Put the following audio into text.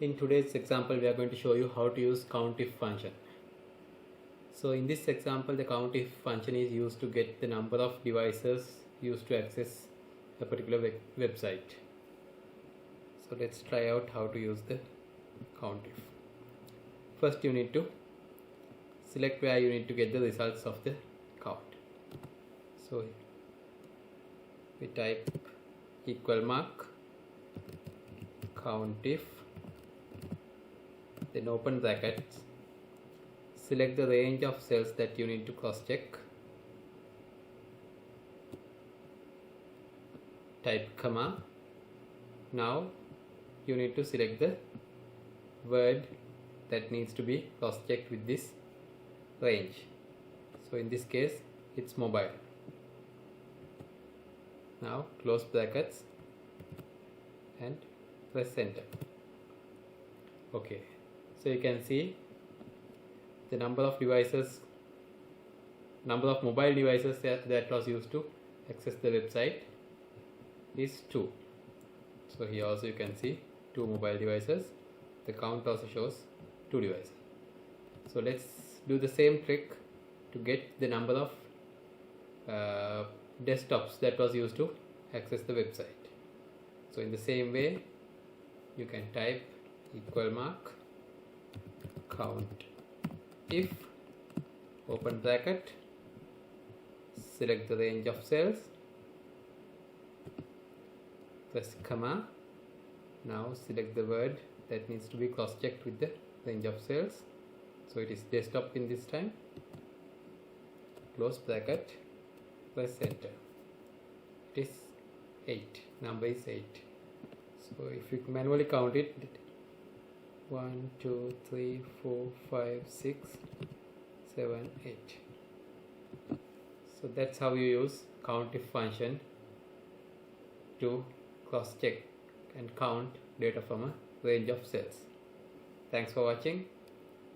In today's example, we are going to show you how to use COUNTIF function. So in this example, the COUNTIF function is used to get the number of devices used to access a particular website. So let's try out how to use the COUNTIF. First, you need to select where you need to get the results of the count. So we type equal mark COUNTIF, then open brackets, select the range of cells that you need to cross check, type comma. Now you need to select the word that needs to be cross checked with this range. So in this case it's mobile. Now close brackets and press enter. Okay, so you can see the number of mobile devices that was used to access the website is 2. So here also you can see 2 mobile devices. The count also shows 2 devices. So let's do the same trick to get the number of desktops that was used to access the website. So in the same way, you can type equal mark COUNTIF, open bracket, select the range of cells, press comma. Now select the word that needs to be cross checked with the range of cells. So it is desktop in this time. Close bracket, press enter. It is 8. Number is 8. So if you manually count it, 1, 2, 3, 4, 5, 6, 7, 8. So that's how you use COUNTIF function to cross check and count data from a range of cells. Thanks for watching.